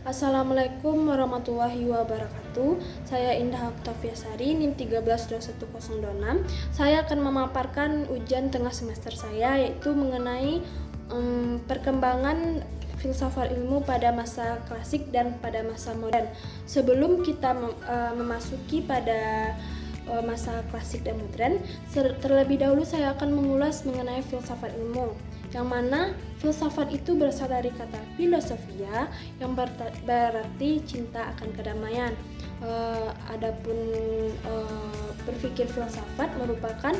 Assalamualaikum warahmatullahi wabarakatuh. Saya Indah Oktaviasari, NIM 132106. Saya akan memaparkan ujian tengah semester saya, yaitu mengenai perkembangan filsafat ilmu pada masa klasik dan pada masa modern. Sebelum kita memasuki pada masa klasik dan modern, terlebih dahulu saya akan mengulas mengenai filsafat ilmu, yang mana filsafat itu berasal dari kata filosofia yang berarti cinta akan kedamaian. Adapun berpikir filsafat merupakan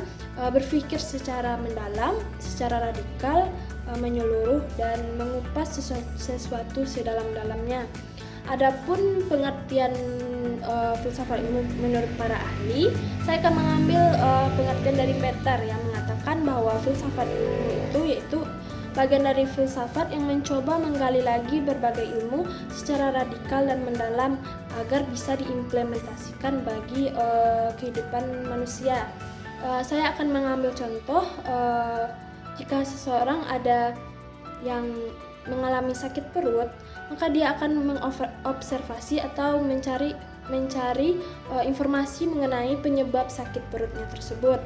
berpikir secara mendalam, secara radikal, menyeluruh dan mengupas sesuatu sedalam-dalamnya. Adapun pengertian filsafat ilmu menurut para ahli, saya akan mengambil pengertian dari Peter yang mengatakan bahwa filsafat ilmu itu yaitu bagian dari filsafat yang mencoba menggali lagi berbagai ilmu secara radikal dan mendalam agar bisa diimplementasikan bagi kehidupan manusia. Saya akan mengambil contoh jika seseorang ada yang mengalami sakit perut, maka dia akan mengobservasi atau mencari informasi mengenai penyebab sakit perutnya tersebut.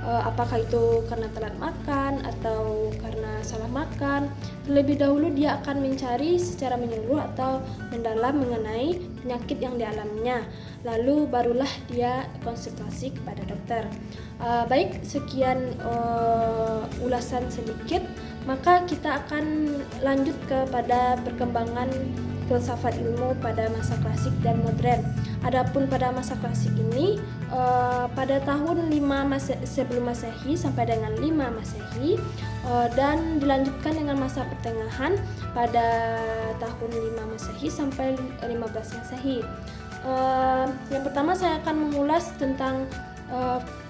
Apakah itu karena telat makan atau karena salah makan. Terlebih dahulu dia akan mencari secara menyeluruh atau mendalam mengenai penyakit yang dialaminya. Lalu barulah dia konsultasi kepada dokter. Baik, sekian ulasan sedikit. Maka kita akan lanjut kepada perkembangan filsafat ilmu pada masa klasik dan modern. Adapun pada masa klasik ini pada tahun 5 sebelum Masehi sampai dengan 5 Masehi, dan dilanjutkan dengan masa pertengahan pada tahun 5 Masehi sampai 15 Masehi. Yang pertama saya akan mengulas tentang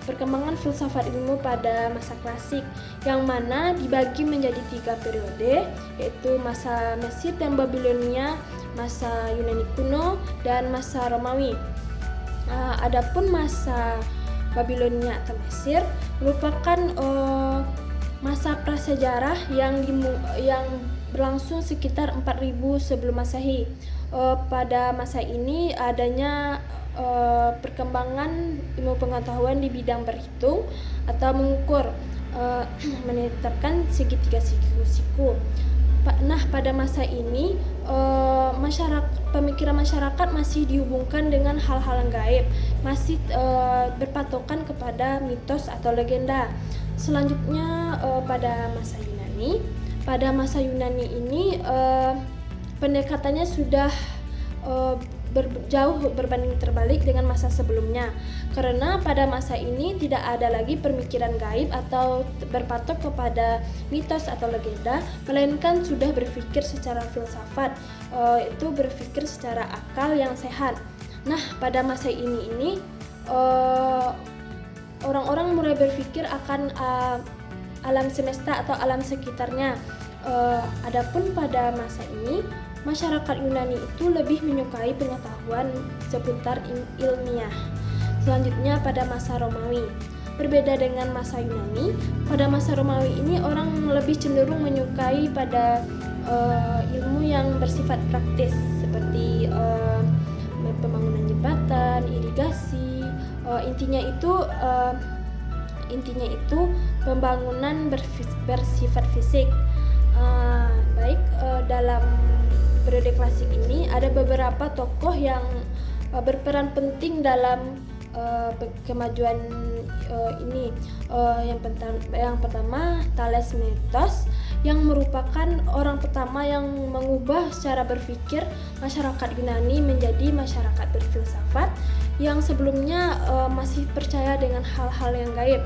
perkembangan filsafat ilmu pada masa klasik, yang mana dibagi menjadi 3 periode, yaitu masa Mesir dan Babilonia, masa Yunani kuno, dan masa Romawi. Adapun masa Babilonia atau Mesir merupakan masa prasejarah yang berlangsung sekitar 4000 sebelum Masehi. Pada masa ini adanya perkembangan ilmu pengetahuan di bidang berhitung atau mengukur, menetapkan segitiga siku. Nah, pada masa ini pemikiran masyarakat masih dihubungkan dengan hal-hal yang gaib, masih berpatokan kepada mitos atau legenda. Selanjutnya pada masa Yunani. Pada masa Yunani ini pendekatannya sudah jauh berbanding terbalik dengan masa sebelumnya, karena pada masa ini tidak ada lagi pemikiran gaib atau berpatok kepada mitos atau legenda, melainkan sudah berpikir secara filsafat, itu berpikir secara akal yang sehat. Nah, pada masa ini orang-orang mulai berpikir akan alam semesta atau alam sekitarnya. Adapun pada masa ini masyarakat Yunani itu lebih menyukai pengetahuan seputar ilmiah. Selanjutnya pada masa Romawi. Berbeda dengan masa Yunani, pada masa Romawi ini orang lebih cenderung menyukai pada ilmu yang bersifat praktis, seperti pembangunan jembatan, irigasi. Intinya itu pembangunan bersifat fisik. Dalam periode klasik ini ada beberapa tokoh yang berperan penting dalam kemajuan ini. Yang pertama Thales Metos, yang merupakan orang pertama yang mengubah cara berpikir masyarakat Yunani menjadi masyarakat berfilsafat yang sebelumnya masih percaya dengan hal-hal yang gaib.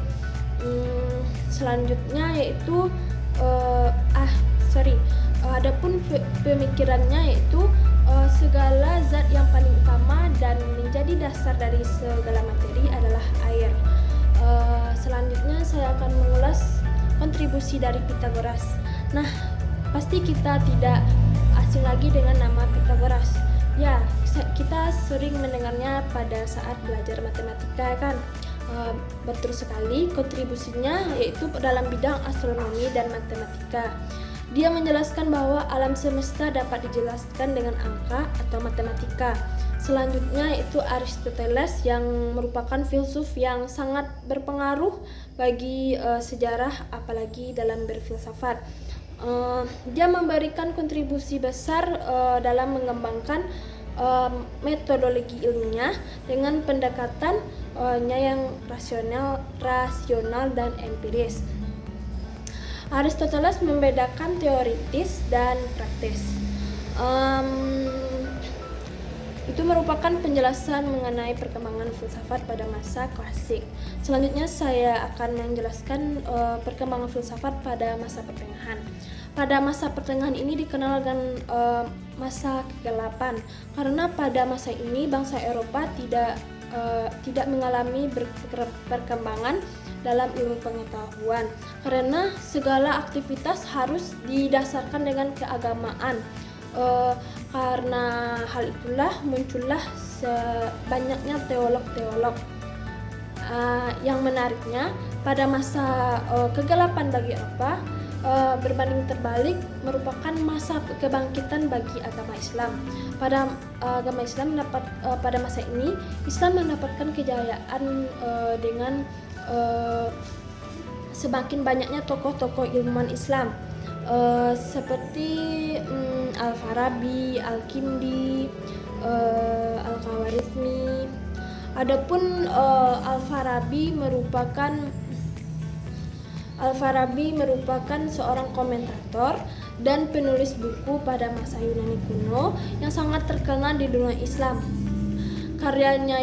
Selanjutnya yaitu adapun pemikirannya yaitu segala zat yang paling utama dan menjadi dasar dari segala materi adalah air. Selanjutnya saya akan mengulas kontribusi dari Pythagoras. Nah, pasti kita tidak asing lagi dengan nama Pythagoras. Ya, kita sering mendengarnya pada saat belajar matematika, kan? Betul sekali, kontribusinya yaitu dalam bidang astronomi dan matematika. Dia menjelaskan bahwa alam semesta dapat dijelaskan dengan angka atau matematika. Selanjutnya itu Aristoteles yang merupakan filsuf yang sangat berpengaruh bagi sejarah apalagi dalam berfilsafat. Dia memberikan kontribusi besar dalam mengembangkan metodologi ilmiah dengan pendekatannya yang rasional dan empiris. Aristoteles membedakan teoritis dan praktis. Itu merupakan penjelasan mengenai perkembangan filsafat pada masa klasik. Selanjutnya saya akan menjelaskan perkembangan filsafat pada masa pertengahan. Pada masa pertengahan ini dikenal dengan masa kegelapan, karena pada masa ini bangsa Eropa tidak mengalami perkembangan dalam ilmu pengetahuan, karena segala aktivitas harus didasarkan dengan keagamaan. Karena hal itulah muncullah banyaknya teolog-teolog. Yang menariknya, pada masa kegelapan bagi Eropa, berbanding terbalik merupakan masa kebangkitan bagi agama Islam. Pada agama Islam pada masa ini Islam mendapatkan kejayaan dengan semakin banyaknya tokoh-tokoh ilmuwan Islam seperti Al-Farabi, Al-Kindi, Al-Khawarizmi. Adapun Al-Farabi merupakan seorang komentator dan penulis buku pada masa Yunani kuno yang sangat terkenal di dunia Islam. Karyanya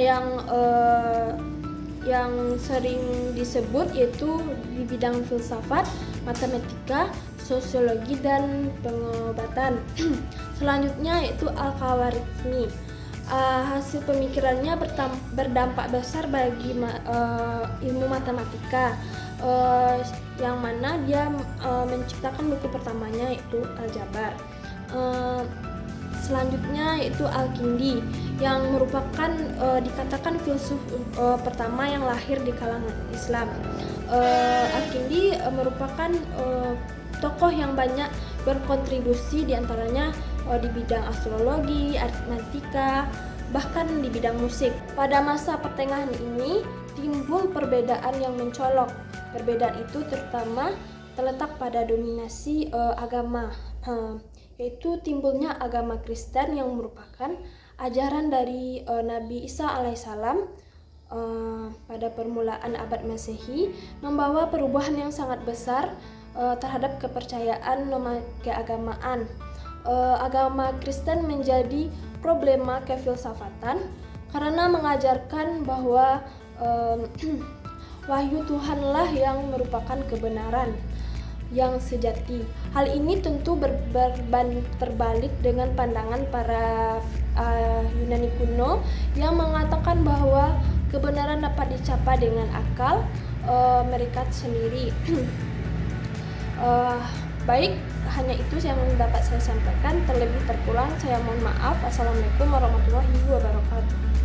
yang sering disebut yaitu di bidang filsafat, matematika, sosiologi, dan pengobatan. Selanjutnya yaitu Al-Khawarizmi. Hasil pemikirannya berdampak besar bagi ilmu matematika, yang mana dia menciptakan buku pertamanya yaitu Aljabar. Selanjutnya yaitu Al-Kindi yang merupakan dikatakan filsuf pertama yang lahir di kalangan Islam. Al-Kindi merupakan tokoh yang banyak berkontribusi, diantaranya di bidang astrologi, aritmatika, bahkan di bidang musik. Pada masa pertengahan ini timbul perbedaan yang mencolok. Perbedaan itu terutama terletak pada dominasi agama, yaitu timbulnya agama Kristen yang merupakan ajaran dari Nabi Isa alaihissalam pada permulaan abad Masehi, membawa perubahan yang sangat besar terhadap kepercayaan keagamaan. Agama Kristen menjadi problema kefilsafatan karena mengajarkan bahwa wahyu Tuhanlah yang merupakan kebenaran yang sejati. Hal ini tentu terbalik dengan pandangan para Yunani kuno yang mengatakan bahwa kebenaran dapat dicapai dengan akal mereka sendiri. Baik, hanya itu yang dapat saya sampaikan. Terlebih terkurang saya mohon maaf. Assalamualaikum warahmatullahi wabarakatuh.